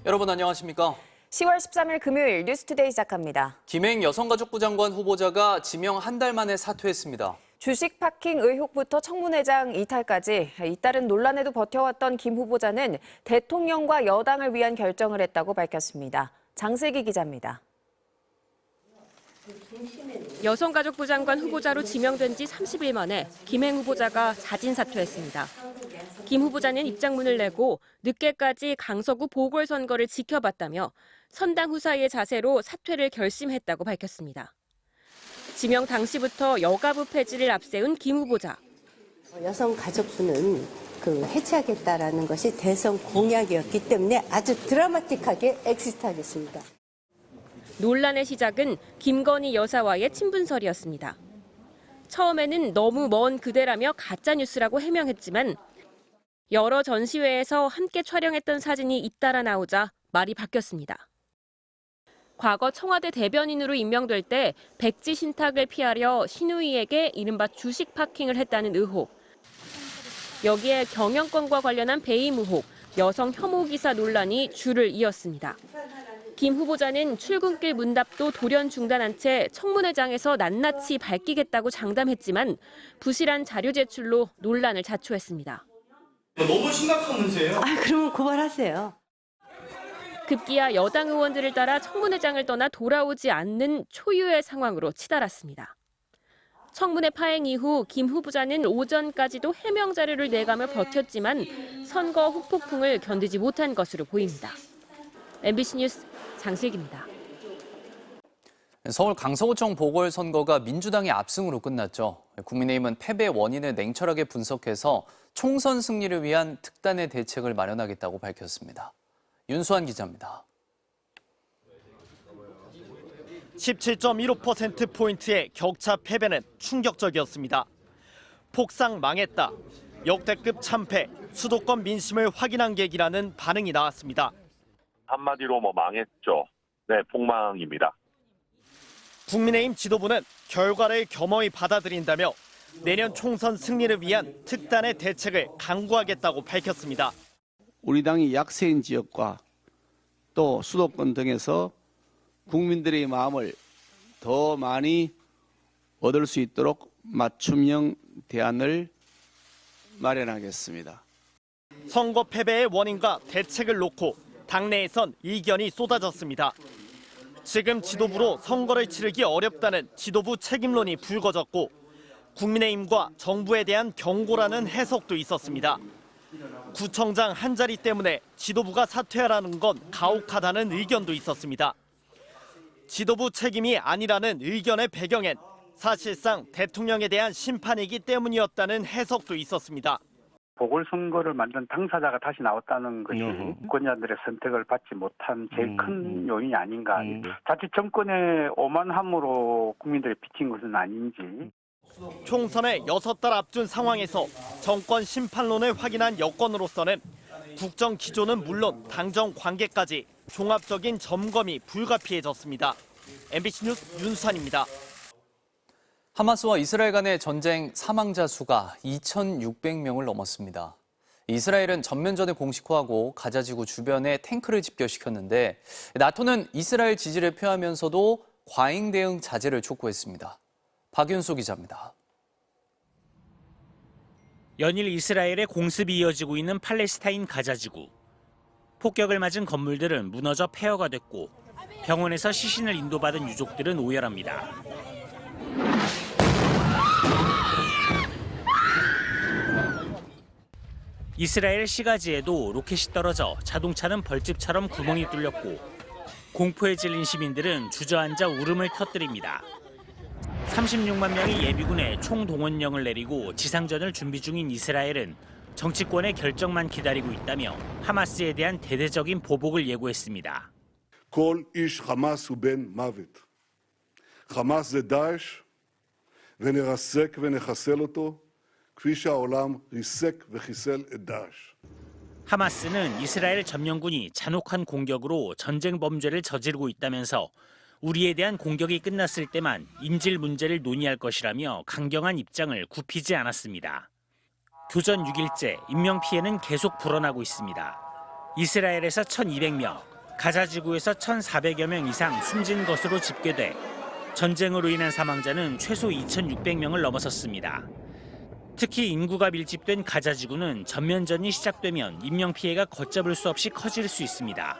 여러분 안녕하십니까? 10월 13일 금요일 뉴스투데이 시작합니다. 김행 여성가족부 장관 후보자가 지명 한 달 만에 사퇴했습니다. 주식 파킹 의혹부터 청문회장 이탈까지 잇따른 논란에도 버텨왔던 김 후보자는 대통령과 여당을 위한 결정을 했다고 밝혔습니다. 장세기 기자입니다. 여성가족부 장관 후보자로 지명된 지 30일 만에 김행 후보자가 자진 사퇴했습니다. 김 후보자는 입장문을 내고 늦게까지 강서구 보궐선거를 지켜봤다며 선당 후사의 자세로 사퇴를 결심했다고 밝혔습니다. 지명 당시부터 여가부 폐지를 앞세운 김 후보자. 여성가족부는 해체하겠다라는 것이 대선 공약이었기 때문에 아주 드라마틱하게 엑시트하겠습니다. 논란의 시작은 김건희 여사와의 친분설이었습니다. 처음에는 너무 먼 그대라며 가짜뉴스라고 해명했지만 여러 전시회에서 함께 촬영했던 사진이 잇따라 나오자 말이 바뀌었습니다. 과거 청와대 대변인으로 임명될 때 백지 신탁을 피하려 신우이에게 이른바 주식 파킹을 했다는 의혹. 여기에 경영권과 관련한 배임 의혹, 여성 혐오 기사 논란이 줄을 이었습니다. 김 후보자는 출근길 문답도 돌연 중단한 채 청문회장에서 낱낱이 밝히겠다고 장담했지만 부실한 자료 제출로 논란을 자초했습니다. 너무 심각한 문제예요. 그러면 고발하세요. 급기야 여당 의원들을 따라 청문회장을 떠나 돌아오지 않는 초유의 상황으로 치달았습니다. 청문회 파행 이후 김 후보자는 오전까지도 해명 자료를 내가며 버텼지만 선거 후폭풍을 견디지 못한 것으로 보입니다. MBC 뉴스 장슬기입니다. 서울 강서구청 보궐선거가 민주당의 압승으로 끝났죠. 국민의힘은 패배 원인을 냉철하게 분석해서 총선 승리를 위한 특단의 대책을 마련하겠다고 밝혔습니다. 윤수환 기자입니다. 17.15%포인트의 격차 패배는 충격적이었습니다. 폭삭 망했다, 역대급 참패, 수도권 민심을 확인한 계기라는 반응이 나왔습니다. 한마디로 망했죠. 네, 폭망입니다. 국민의힘 지도부는 결과를 겸허히 받아들인다며 내년 총선 승리를 위한 특단의 대책을 강구하겠다고 밝혔습니다. 우리 당이 약세인 지역과 또 수도권 등에서 국민들의 마음을 더 많이 얻을 수 있도록 맞춤형 대안을 마련하겠습니다. 선거 패배의 원인과 대책을 놓고 당내에선 이견이 쏟아졌습니다. 지금 지도부로 선거를 치르기 어렵다는 지도부 책임론이 불거졌고 국민의힘과 정부에 대한 경고라는 해석도 있었습니다. 구청장 한 자리 때문에 지도부가 사퇴하라는 건 가혹하다는 의견도 있었습니다. 지도부 책임이 아니라는 의견의 배경엔 사실상 대통령에 대한 심판이기 때문이었다는 해석도 있었습니다. 보궐선거를 만든 당사자가 다시 나왔다는 것이 유권자들의 선택을 받지 못한 제일 큰 요인이 아닌가. 자칫 정권의 오만함으로 국민들이 비친 것은 아닌지. 총선에 6달 앞둔 상황에서 정권 심판론을 확인한 여권으로서는 국정 기조는 물론 당정 관계까지 종합적인 점검이 불가피해졌습니다. MBC 뉴스 윤수환입니다. 하마스와 이스라엘 간의 전쟁 사망자 수가 2,600명을 넘었습니다. 이스라엘은 전면전을 공식화하고 가자지구 주변에 탱크를 집결시켰는데 나토는 이스라엘 지지를 표하면서도 과잉 대응 자제를 촉구했습니다. 박윤수 기자입니다. 연일 이스라엘의 공습이 이어지고 있는 팔레스타인 가자지구. 폭격을 맞은 건물들은 무너져 폐허가 됐고 병원에서 시신을 인도받은 유족들은 오열합니다. 이스라엘 시가지에도 로켓이 떨어져 자동차는 벌집처럼 구멍이 뚫렸고 공포에 질린 시민들은 주저앉아 울음을 터뜨립니다. 36만 명의 예비군에 총동원령을 내리고 지상전을 준비 중인 이스라엘은 정치권의 결정만 기다리고 있다며 하마스에 대한 대대적인 보복을 예고했습니다. כל איש חמאס הוא בן מוות. חמאס זה דאעש ונרסק ונחסל אותו כפי שהעולם ריסק וחיסל את דאעש. 하마스는 이스라엘 점령군이 잔혹한 공격으로 전쟁 범죄를 저지르고 있다면서 우리에 대한 공격이 끝났을 때만 인질 문제를 논의할 것이라며 강경한 입장을 굽히지 않았습니다. 교전 6일째 인명피해는 계속 불어나고 있습니다. 이스라엘에서 1,200명, 가자 지구에서 1,400여 명 이상 숨진 것으로 집계돼 전쟁으로 인한 사망자는 최소 2,600명을 넘어섰습니다. 특히 인구가 밀집된 가자 지구는 전면전이 시작되면 인명 피해가 걷잡을 수 없이 커질 수 있습니다.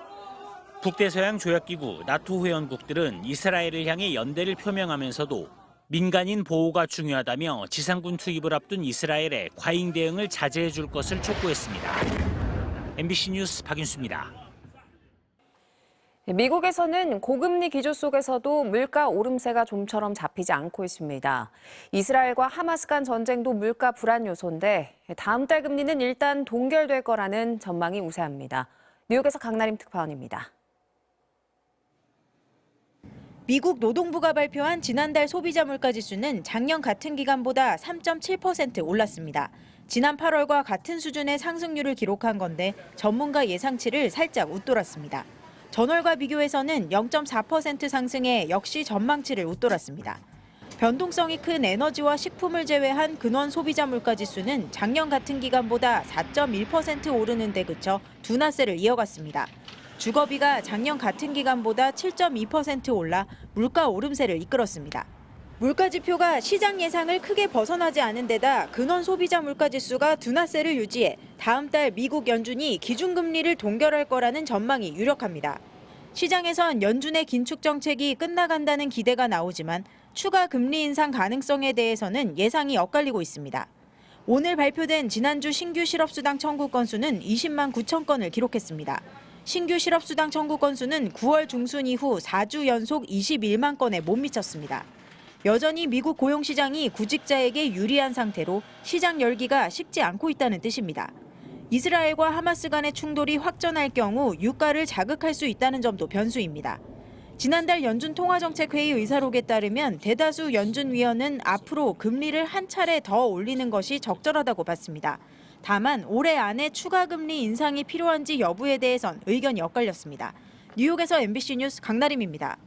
북대서양 조약기구 나토 회원국들은 이스라엘을 향해 연대를 표명하면서도 민간인 보호가 중요하다며 지상군 투입을 앞둔 이스라엘의 과잉 대응을 자제해 줄 것을 촉구했습니다. MBC 뉴스 박윤수입니다. 미국에서는 고금리 기조 속에서도 물가 오름세가 좀처럼 잡히지 않고 있습니다. 이스라엘과 하마스 간 전쟁도 물가 불안 요소인데 다음 달 금리는 일단 동결될 거라는 전망이 우세합니다. 뉴욕에서 강나림 특파원입니다. 미국 노동부가 발표한 지난달 소비자 물가지수는 작년 같은 기간보다 3.7% 올랐습니다. 지난 8월과 같은 수준의 상승률을 기록한 건데 전문가 예상치를 살짝 웃돌았습니다. 전월과 비교해서는 0.4% 상승해 역시 전망치를 웃돌았습니다. 변동성이 큰 에너지와 식품을 제외한 근원 소비자 물가지수는 작년 같은 기간보다 4.1% 오르는 데 그쳐 둔화세를 이어갔습니다. 주거비가 작년 같은 기간보다 7.2% 올라 물가 오름세를 이끌었습니다. 물가 지표가 시장 예상을 크게 벗어나지 않은 데다 근원 소비자 물가지수가 둔화세를 유지해 다음 달 미국 연준이 기준금리를 동결할 거라는 전망이 유력합니다. 시장에선 연준의 긴축 정책이 끝나간다는 기대가 나오지만 추가 금리 인상 가능성에 대해서는 예상이 엇갈리고 있습니다. 오늘 발표된 지난주 신규 실업수당 청구 건수는 20만 9천 건을 기록했습니다. 신규 실업수당 청구 건수는 9월 중순 이후 4주 연속 21만 건에 못 미쳤습니다. 여전히 미국 고용시장이 구직자에게 유리한 상태로 시장 열기가 식지 않고 있다는 뜻입니다. 이스라엘과 하마스 간의 충돌이 확전할 경우 유가를 자극할 수 있다는 점도 변수입니다. 지난달 연준 통화정책회의 의사록에 따르면 대다수 연준 위원은 앞으로 금리를 한 차례 더 올리는 것이 적절하다고 봤습니다. 다만 올해 안에 추가 금리 인상이 필요한지 여부에 대해선 의견이 엇갈렸습니다. 뉴욕에서 MBC 뉴스 강나림입니다.